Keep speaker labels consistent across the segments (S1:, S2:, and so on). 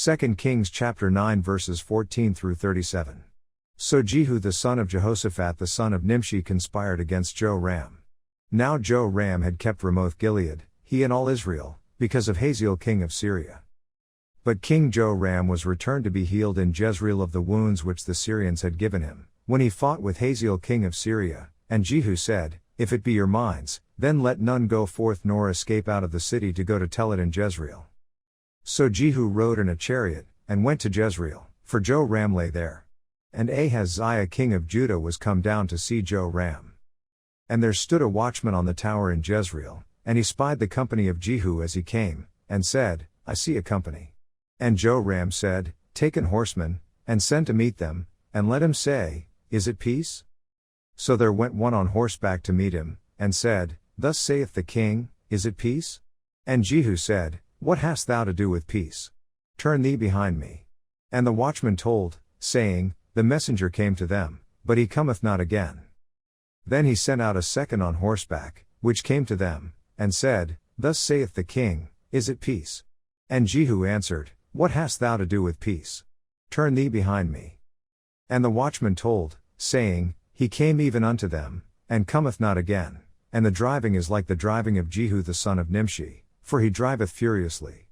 S1: 2 Kings chapter 9 verses 14 through 37. So Jehu the son of Jehoshaphat the son of Nimshi conspired against Joram. Now Joram had kept Ramoth Gilead, he and all Israel, because of Hazael king of Syria. But King Joram was returned to be healed in Jezreel of the wounds which the Syrians had given him, when he fought with Hazael king of Syria, and Jehu said, If it be your minds, then let none go forth nor escape out of the city to go to tell it in Jezreel. So Jehu rode in a chariot, and went to Jezreel, for Joram lay there. And Ahaziah king of Judah was come down to see Joram. And there stood a watchman on the tower in Jezreel, and he spied the company of Jehu as he came, and said, I see a company. And Joram said, Take an horseman, and send to meet them, and let him say, Is it peace? So there went one on horseback to meet him, and said, Thus saith the king, Is it peace? And Jehu said, What hast thou to do with peace? Turn thee behind me. And the watchman told, saying, The messenger came to them, but he cometh not again. Then he sent out a second on horseback, which came to them, and said, Thus saith the king, Is it peace? And Jehu answered, What hast thou to do with peace? Turn thee behind me. And the watchman told, saying, He came even unto them, and cometh not again, and the driving is like the driving of Jehu the son of Nimshi, for he driveth furiously.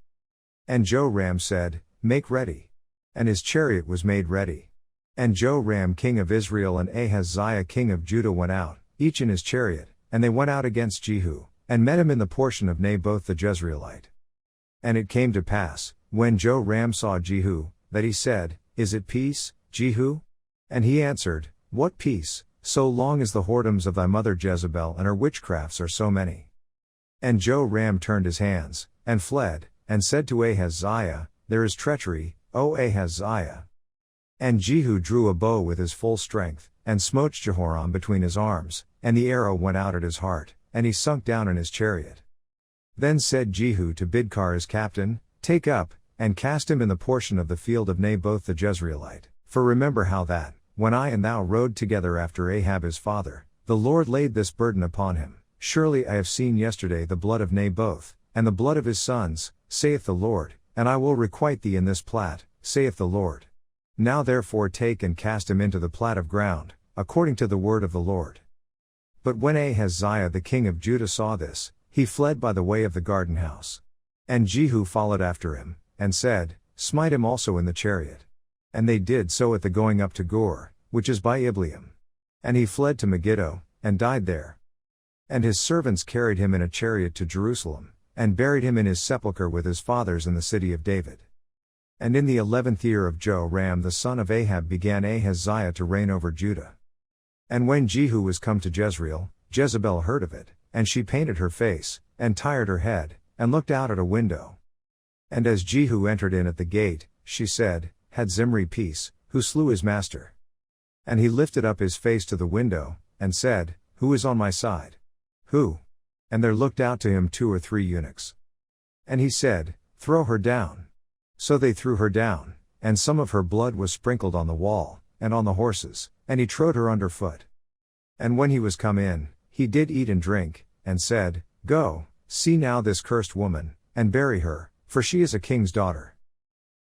S1: And Joram said, Make ready. And his chariot was made ready. And Joram king of Israel and Ahaziah king of Judah went out, each in his chariot, and they went out against Jehu, and met him in the portion of Naboth the Jezreelite. And it came to pass, when Joram saw Jehu, that he said, Is it peace, Jehu? And he answered, What peace, so long as the whoredoms of thy mother Jezebel and her witchcrafts are so many? And Joram turned his hands, and fled, and said to Ahaziah, There is treachery, O Ahaziah. And Jehu drew a bow with his full strength, and smote Jehoram between his arms, and the arrow went out at his heart, and he sunk down in his chariot. Then said Jehu to Bidkar his captain, Take up, and cast him in the portion of the field of Naboth the Jezreelite, for remember how that, when I and thou rode together after Ahab his father, the Lord laid this burden upon him. Surely I have seen yesterday the blood of Naboth, and the blood of his sons, saith the Lord, and I will requite thee in this plat, saith the Lord. Now therefore take and cast him into the plat of ground, according to the word of the Lord. But when Ahaziah the king of Judah saw this, he fled by the way of the garden house. And Jehu followed after him, and said, Smite him also in the chariot. And they did so at the going up to Gur, which is by Ibleam. And he fled to Megiddo, and died there. And his servants carried him in a chariot to Jerusalem, and buried him in his sepulchre with his fathers in the city of David. And in the 11th year of Joram the son of Ahab began Ahaziah to reign over Judah. And when Jehu was come to Jezreel, Jezebel heard of it, and she painted her face, and tired her head, and looked out at a window. And as Jehu entered in at the gate, she said, Had Zimri peace, who slew his master? And he lifted up his face to the window, and said, Who is on my side? Who? And there looked out to him 2 or 3 eunuchs. And he said, Throw her down. So they threw her down, and some of her blood was sprinkled on the wall, and on the horses, and he trode her under foot. And when he was come in, he did eat and drink, and said, Go, see now this cursed woman, and bury her, for she is a king's daughter.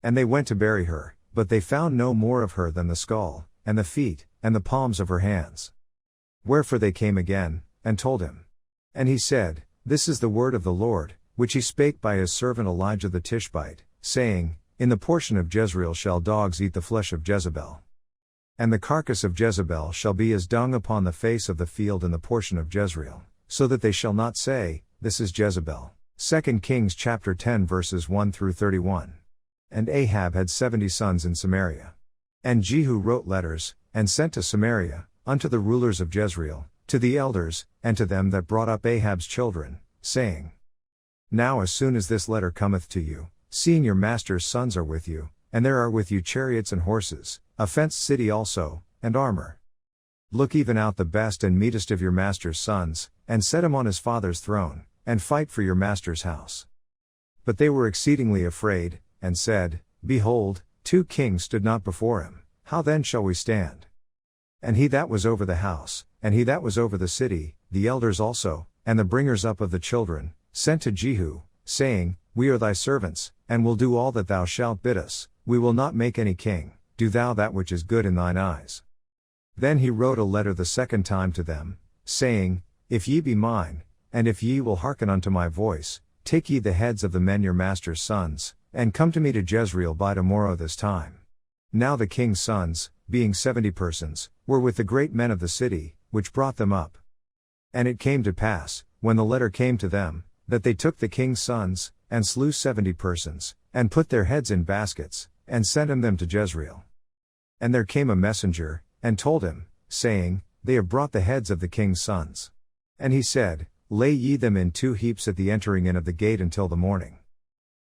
S1: And they went to bury her, but they found no more of her than the skull, and the feet, and the palms of her hands. Wherefore they came again, and told him. And he said, This is the word of the Lord, which he spake by his servant Elijah the Tishbite, saying, In the portion of Jezreel shall dogs eat the flesh of Jezebel. And the carcass of Jezebel shall be as dung upon the face of the field in the portion of Jezreel, so that they shall not say, This is Jezebel. 2 Kings chapter 10 verses 1 through 31. And Ahab had 70 sons in Samaria. And Jehu wrote letters, and sent to Samaria, unto the rulers of Jezreel, to the elders, and to them that brought up Ahab's children, saying, Now as soon as this letter cometh to you, seeing your master's sons are with you, and there are with you chariots and horses, a fenced city also, and armor. Look even out the best and meetest of your master's sons, and set him on his father's throne, and fight for your master's house. But they were exceedingly afraid, and said, Behold, 2 kings stood not before him, how then shall we stand? And he that was over the house, and he that was over the city, the elders also, and the bringers up of the children, sent to Jehu, saying, We are thy servants, and will do all that thou shalt bid us, we will not make any king, do thou that which is good in thine eyes. Then he wrote a letter the second time to them, saying, If ye be mine, and if ye will hearken unto my voice, take ye the heads of the men your master's sons, and come to me to Jezreel by tomorrow this time. Now the king's sons, being 70 persons, were with the great men of the city, which brought them up. And it came to pass, when the letter came to them, that they took the king's sons, and slew 70 persons, and put their heads in baskets, and sent them to Jezreel. And there came a messenger, and told him, saying, They have brought the heads of the king's sons. And he said, Lay ye them in 2 heaps at the entering in of the gate until the morning.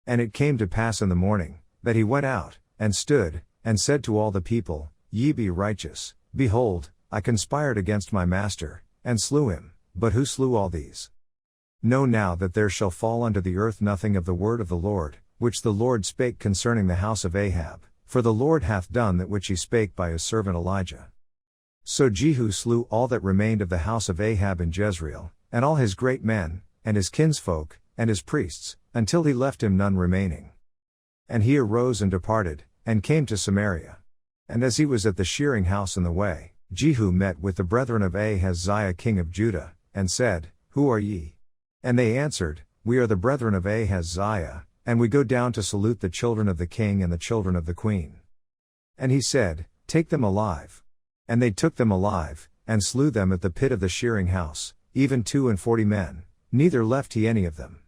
S1: And it came to pass in the morning, that he went out, and stood, and said to all the people, Ye be righteous, behold, I conspired against my master, and slew him, but who slew all these? Know now that there shall fall unto the earth nothing of the word of the Lord, which the Lord spake concerning the house of Ahab, for the Lord hath done that which he spake by his servant Elijah. So Jehu slew all that remained of the house of Ahab in Jezreel, and all his great men, and his kinsfolk, and his priests, until he left him none remaining. And he arose and departed, and came to Samaria. And as he was at the shearing house in the way, Jehu met with the brethren of Ahaziah king of Judah, and said, Who are ye? And they answered, We are the brethren of Ahaziah, and we go down to salute the children of the king and the children of the queen. And he said, Take them alive. And they took them alive, and slew them at the pit of the shearing house, even 42 men, neither left he any of them.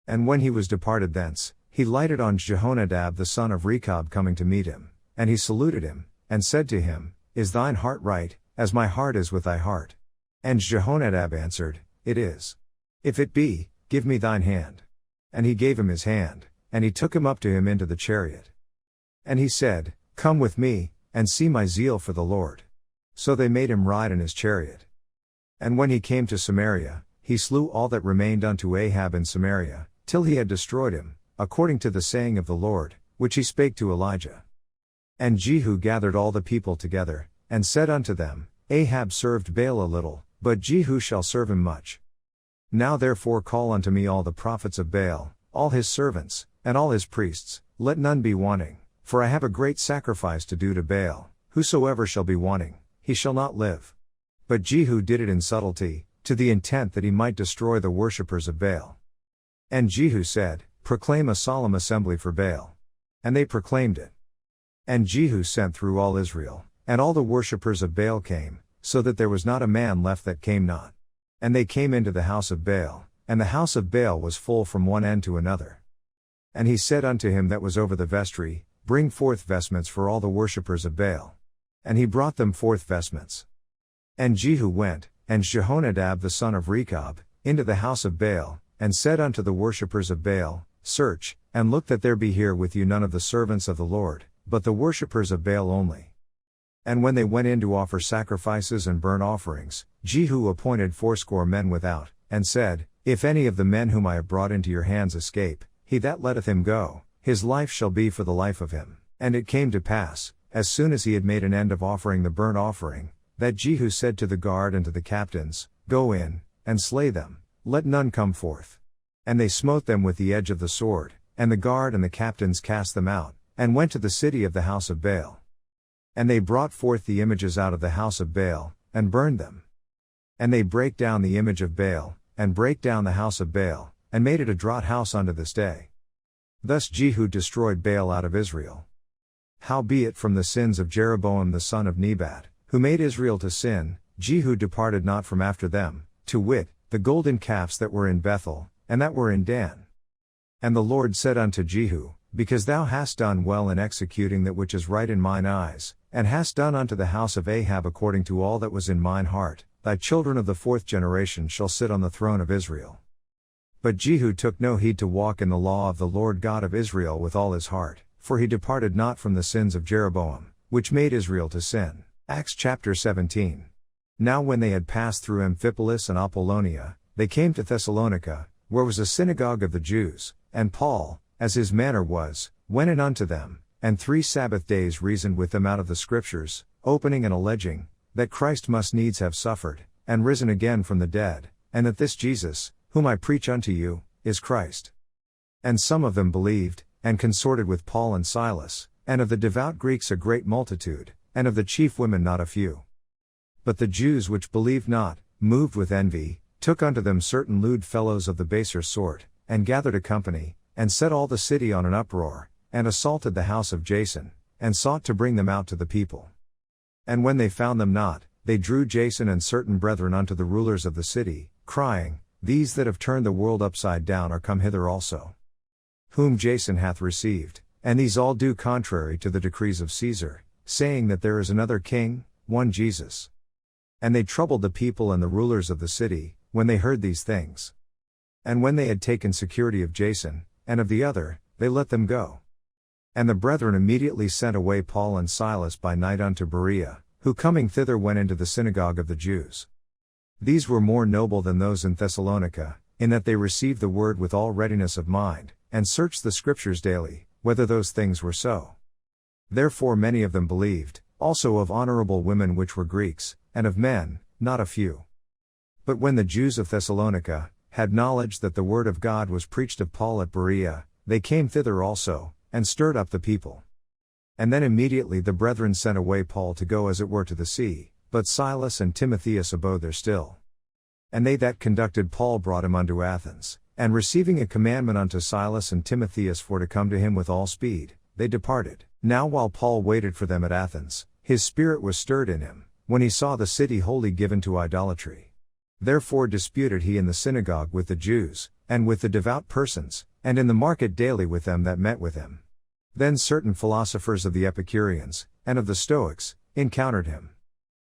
S1: And when he was departed thence, he lighted on Jehonadab the son of Rechab coming to meet him, and he saluted him, and said to him, Is thine heart right, as my heart is with thy heart? And Jehonadab answered, It is. If it be, give me thine hand. And he gave him his hand, and he took him up to him into the chariot. And he said, Come with me, and see my zeal for the Lord. So they made him ride in his chariot. And when he came to Samaria, he slew all that remained unto Ahab in Samaria, till he had destroyed him, according to the saying of the Lord, which he spake to Elijah. And Jehu gathered all the people together, and said unto them, Ahab served Baal a little, but Jehu shall serve him much. Now therefore call unto me all the prophets of Baal, all his servants, and all his priests, let none be wanting, for I have a great sacrifice to do to Baal, whosoever shall be wanting, he shall not live. But Jehu did it in subtlety, to the intent that he might destroy the worshippers of Baal. And Jehu said, Proclaim a solemn assembly for Baal. And they proclaimed it. And Jehu sent through all Israel, and all the worshippers of Baal came, so that there was not a man left that came not. And they came into the house of Baal, and the house of Baal was full from one end to another. And he said unto him that was over the vestry, Bring forth vestments for all the worshippers of Baal. And he brought them forth vestments. And Jehu went, and Jehonadab the son of Rechab, into the house of Baal, and said unto the worshippers of Baal, Search, and look that there be here with you none of the servants of the Lord, but the worshippers of Baal only. And when they went in to offer sacrifices and burnt offerings, Jehu appointed 80 men without, and said, If any of the men whom I have brought into your hands escape, he that letteth him go, his life shall be for the life of him. And it came to pass, as soon as he had made an end of offering the burnt offering, that Jehu said to the guard and to the captains, Go in, and slay them, let none come forth. And they smote them with the edge of the sword, and the guard and the captains cast them out, and went to the city of the house of Baal. And they brought forth the images out of the house of Baal, and burned them. And they brake down the image of Baal, and brake down the house of Baal, and made it a draught house unto this day. Thus Jehu destroyed Baal out of Israel. Howbeit from the sins of Jeroboam the son of Nebat, who made Israel to sin, Jehu departed not from after them, to wit, the golden calves that were in Bethel, and that were in Dan. And the Lord said unto Jehu, Because thou hast done well in executing that which is right in mine eyes, and hast done unto the house of Ahab according to all that was in mine heart, thy children of the 4th generation shall sit on the throne of Israel. But Jehu took no heed to walk in the law of the Lord God of Israel with all his heart, for he departed not from the sins of Jeroboam, which made Israel to sin. Acts chapter 17. Now when they had passed through Amphipolis and Apollonia, they came to Thessalonica, where was a synagogue of the Jews, and Paul, as his manner was, went in unto them, and 3 Sabbath days reasoned with them out of the Scriptures, opening and alleging, that Christ must needs have suffered, and risen again from the dead, and that this Jesus, whom I preach unto you, is Christ. And some of them believed, and consorted with Paul and Silas, and of the devout Greeks a great multitude, and of the chief women not a few. But the Jews which believed not, moved with envy, took unto them certain lewd fellows of the baser sort, and gathered a company, and set all the city on an uproar, and assaulted the house of Jason, and sought to bring them out to the people. And when they found them not, they drew Jason and certain brethren unto the rulers of the city, crying, These that have turned the world upside down are come hither also. Whom Jason hath received, and these all do contrary to the decrees of Caesar, saying that there is another king, one Jesus. And they troubled the people and the rulers of the city, when they heard these things. And when they had taken security of Jason, and of the other, they let them go. And the brethren immediately sent away Paul and Silas by night unto Berea, who coming thither went into the synagogue of the Jews. These were more noble than those in Thessalonica, in that they received the word with all readiness of mind, and searched the Scriptures daily, whether those things were so. Therefore many of them believed, also of honorable women which were Greeks, and of men, not a few. But when the Jews of Thessalonica had knowledge that the word of God was preached of Paul at Berea, they came thither also, and stirred up the people. And then immediately the brethren sent away Paul to go as it were to the sea, but Silas and Timotheus abode there still. And they that conducted Paul brought him unto Athens, and receiving a commandment unto Silas and Timotheus for to come to him with all speed, they departed. Now while Paul waited for them at Athens, his spirit was stirred in him, when he saw the city wholly given to idolatry. Therefore disputed he in the synagogue with the Jews, and with the devout persons, and in the market daily with them that met with him. Then certain philosophers of the Epicureans, and of the Stoics, encountered him.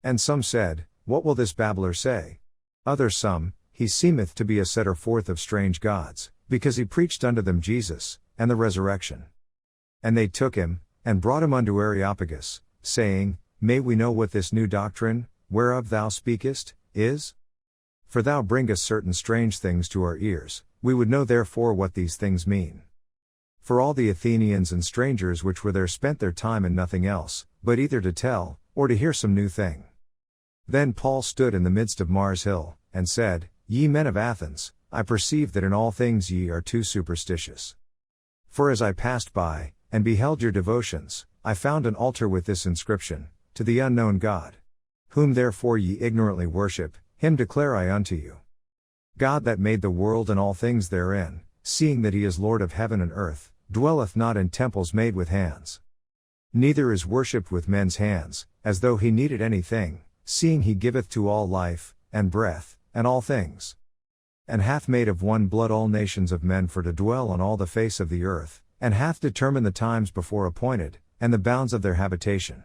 S1: And some said, What will this babbler say? Others some, He seemeth to be a setter forth of strange gods, because he preached unto them Jesus, and the resurrection. And they took him, and brought him unto Areopagus, saying, May we know what this new doctrine, whereof thou speakest, is? For thou bringest certain strange things to our ears, we would know therefore what these things mean. For all the Athenians and strangers which were there spent their time in nothing else, but either to tell, or to hear some new thing. Then Paul stood in the midst of Mars Hill, and said, Ye men of Athens, I perceive that in all things ye are too superstitious. For as I passed by, and beheld your devotions, I found an altar with this inscription, To the unknown God. Whom therefore ye ignorantly worship, him declare I unto you. God that made the world and all things therein, seeing that he is Lord of heaven and earth, dwelleth not in temples made with hands. Neither is worshipped with men's hands, as though he needed anything, seeing he giveth to all life, and breath, and all things. And hath made of one blood all nations of men for to dwell on all the face of the earth, and hath determined the times before appointed, and the bounds of their habitation.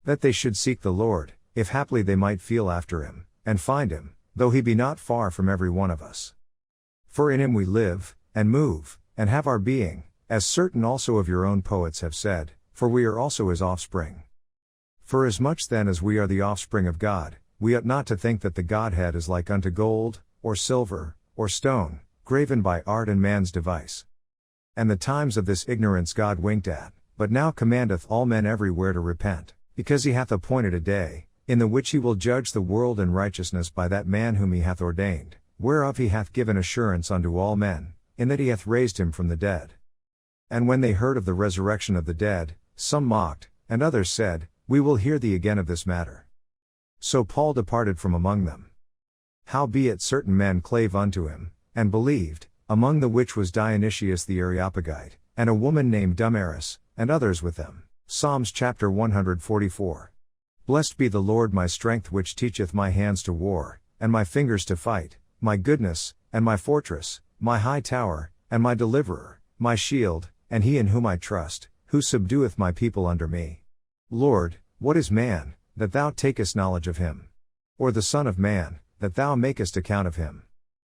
S1: That they should seek the Lord, if haply they might feel after him, and find him, though he be not far from every one of us. For in him we live, and move, and have our being, as certain also of your own poets have said, for we are also his offspring. For as much then as we are the offspring of God, we ought not to think that the Godhead is like unto gold, or silver, or stone, graven by art and man's device. And the times of this ignorance God winked at, but now commandeth all men everywhere to repent, because he hath appointed a day, in the which he will judge the world in righteousness by that man whom he hath ordained, whereof he hath given assurance unto all men, in that he hath raised him from the dead. And when they heard of the resurrection of the dead, some mocked, and others said, We will hear thee again of this matter. So Paul departed from among them. Howbeit certain men clave unto him, and believed, among the which was Dionysius the Areopagite, and a woman named Damaris, and others with them. Psalms chapter 144. Blessed be the Lord my strength which teacheth my hands to war, and my fingers to fight, my goodness, and my fortress, my high tower, and my deliverer, my shield, and he in whom I trust, who subdueth my people under me. Lord, what is man, that thou takest knowledge of him? Or the son of man, that thou makest account of him?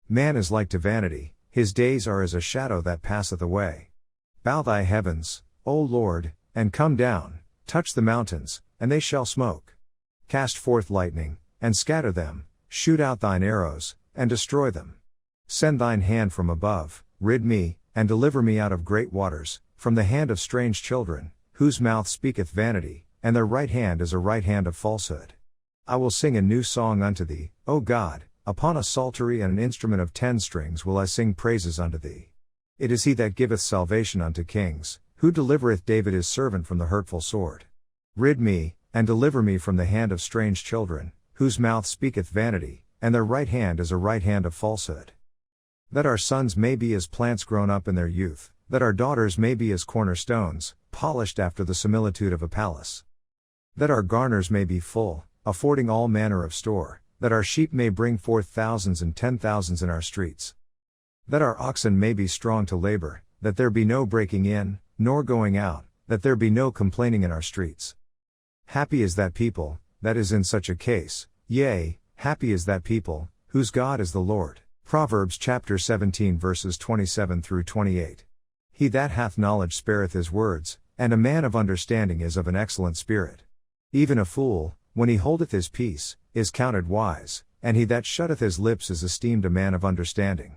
S1: Man is like to vanity, his days are as a shadow that passeth away. Bow thy heavens, O Lord, and come down, touch the mountains, and they shall smoke. Cast forth lightning, and scatter them, shoot out thine arrows, and destroy them. Send thine hand from above, rid me, and deliver me out of great waters, from the hand of strange children, whose mouth speaketh vanity, and their right hand is a right hand of falsehood. I will sing a new song unto thee, O God, upon a psaltery and an instrument of 10 strings will I sing praises unto thee. It is he that giveth salvation unto kings, who delivereth David his servant from the hurtful sword. Rid me, and deliver me from the hand of strange children, whose mouth speaketh vanity, and their right hand is a right hand of falsehood. That our sons may be as plants grown up in their youth, that our daughters may be as cornerstones, polished after the similitude of a palace. That our garners may be full, affording all manner of store, that our sheep may bring forth thousands and 10,000s in our streets. That our oxen may be strong to labor, that there be no breaking in, nor going out, that there be no complaining in our streets. Happy is that people, that is in such a case, yea, happy is that people, whose God is the Lord. Proverbs chapter 17 verses 27 through 28. He that hath knowledge spareth his words, and a man of understanding is of an excellent spirit. Even a fool, when he holdeth his peace, is counted wise, and he that shutteth his lips is esteemed a man of understanding.